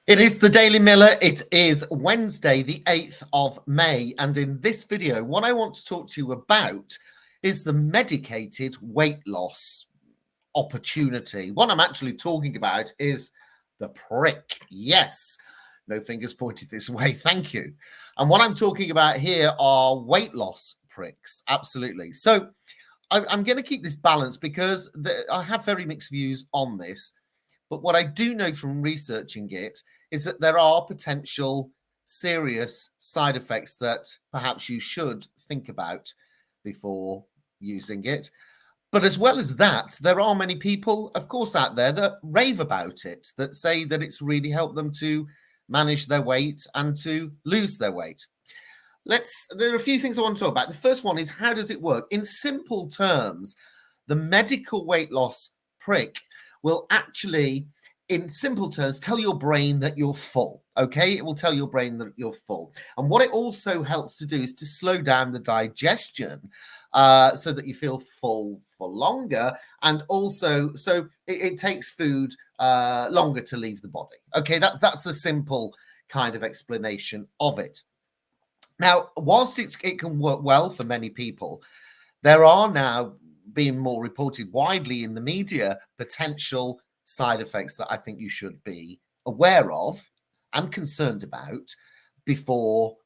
It is the Daily Miller. It is Wednesday, the 8th of May. And in this video, what I want to talk to you about is the medicated weight loss opportunity. What I'm actually talking about is the prick. Yes, no fingers pointed this way. Thank you. And what I'm talking about here are weight loss pricks. Absolutely. So I'm going to keep this balanced because I have very mixed views on this. But what I do know from researching it is that there are potential serious side effects that perhaps you should think about before using it. But as well as that, there are many people, of course, out there that rave about it, that say that it's really helped them to manage their weight and to lose their weight. There are a few things I want to talk about. The first one is, how does it work? In simple terms, the medical weight loss prick will actually, in simple terms, tell your brain that you're full. Okay, it will tell your brain that you're full. And what it also helps to do is to slow down the digestion so that you feel full for longer. And also, so it takes food longer to leave the body. Okay, that's a simple kind of explanation of it. Now, whilst it can work well for many people, there are now being more reported widely in the media potential side effects that I think you should be aware of and concerned about before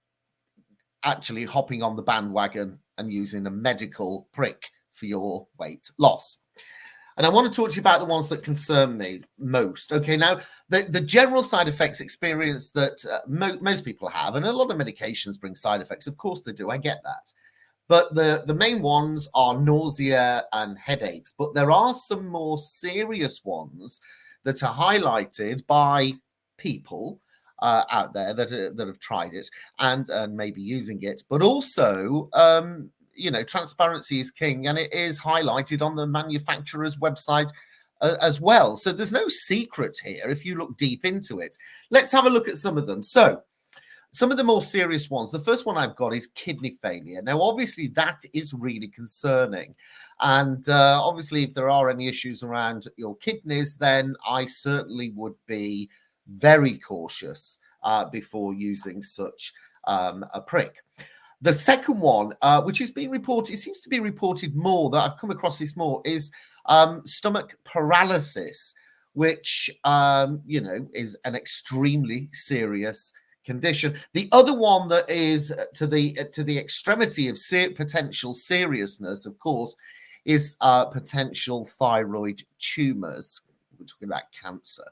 actually hopping on the bandwagon and using a medical prick for your weight loss. And I want to talk to you about the ones that concern me most. Okay, now the general side effects experience that most people have, and a lot of medications bring side effects. Of course they do. I get that. But the main ones are nausea and headaches. But there are some more serious ones that are highlighted by people out there that have tried it and maybe using it. But also, transparency is king, and it is highlighted on the manufacturer's website as well. So there's no secret here if you look deep into it. Let's have a look at some of them. So some of the more serious ones. The first one I've got is kidney failure. Now, obviously, that is really concerning. And obviously, if there are any issues around your kidneys, then I certainly would be very cautious before using such a prick. The second one, which is being reported, it seems to be reported more, that I've come across this more, is stomach paralysis, which, is an extremely serious condition. The other one that is to the extremity of potential seriousness, of course, is potential thyroid tumors. We're talking about cancer.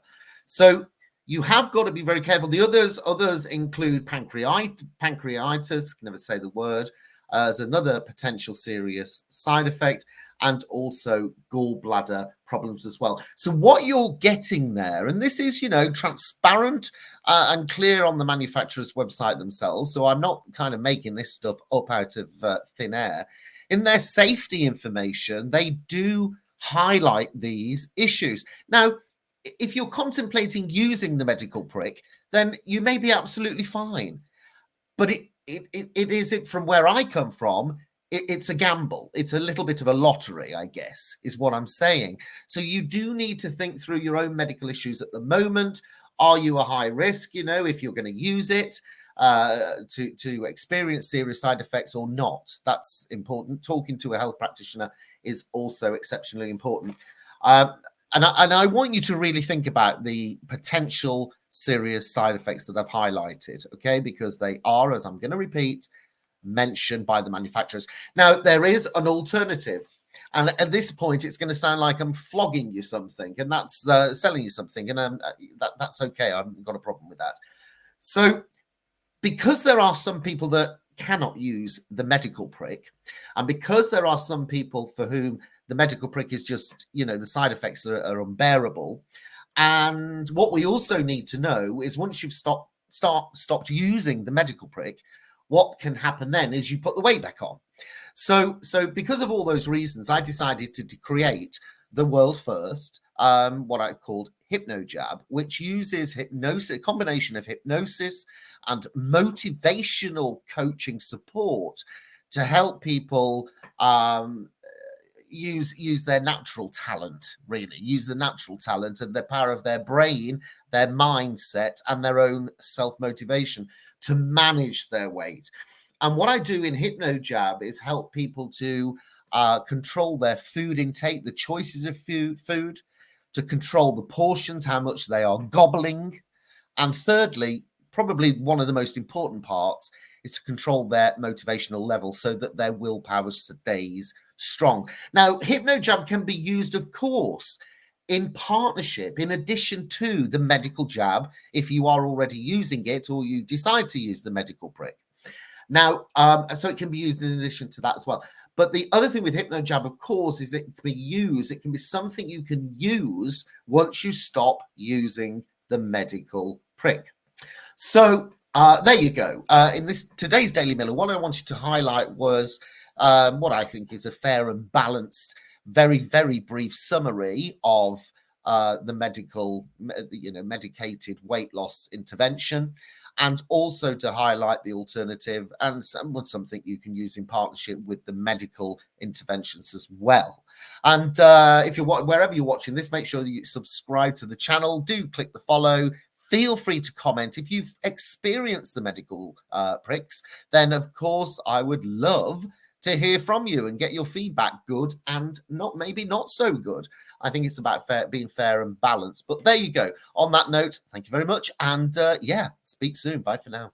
So you have got to be very careful. The others include pancreatitis, can never say the word, as another potential serious side effect, and also gallbladder problems as well. So what you're getting there, and this is, transparent and clear on the manufacturer's website themselves, so I'm not kind of making this stuff up out of thin air. In their safety information, they do highlight these issues. Now, if you're contemplating using the medical prick, then you may be absolutely fine. But it is, from where I come from, it's a gamble. It's a little bit of a lottery, I guess, is what I'm saying. So you do need to think through your own medical issues at the moment. Are you a high risk, if you're going to use it to experience serious side effects or not? That's important. Talking to a health practitioner is also exceptionally important. And I want you to really think about the potential serious side effects that I've highlighted, okay? Because they are, as I'm going to repeat, mentioned by the manufacturers. Now, there is an alternative. And at this point, it's going to sound like I'm flogging you something, and that's selling you something. And that's okay. I haven't got a problem with that. So because there are some people that cannot use the medical prick, and because there are some people for whom the medical prick is just, the side effects are unbearable. And what we also need to know is, once you've stopped using the medical prick, what can happen then is you put the weight back on. So because of all those reasons, I decided to create the world first, what I called HypnoJab, which uses hypnosis, a combination of hypnosis and motivational coaching support to help people use their natural talent, really use the natural talent and the power of their brain, their mindset, and their own self-motivation to manage their weight. And what I do in HypnoJab is help people to control their food intake, the choices of food, to control the portions, how much they are gobbling. And thirdly, probably one of the most important parts is to control their motivational level so that their willpower stays strong. Now, HypnoJab can be used, of course, in partnership, in addition to the medical jab, if you are already using it or you decide to use the medical prick. Now, so it can be used in addition to that as well. But the other thing with HypnoJab, of course, is it can be used. It can be something you can use once you stop using the medical prick. So there you go. In today's Daily Miller, what I wanted to highlight was what I think is a fair and balanced, very, very brief summary of the medicated weight loss intervention, and also to highlight the alternative and something you can use in partnership with the medical interventions as well. And if you're wherever you're watching this, make sure that you subscribe to the channel. Do click the follow. Feel free to comment if you've experienced the medical pricks. Then, of course, I would love to hear from you and get your feedback, good and maybe not so good. I think it's about being fair and balanced. But there you go. On that note, thank you very much. And yeah, speak soon. Bye for now.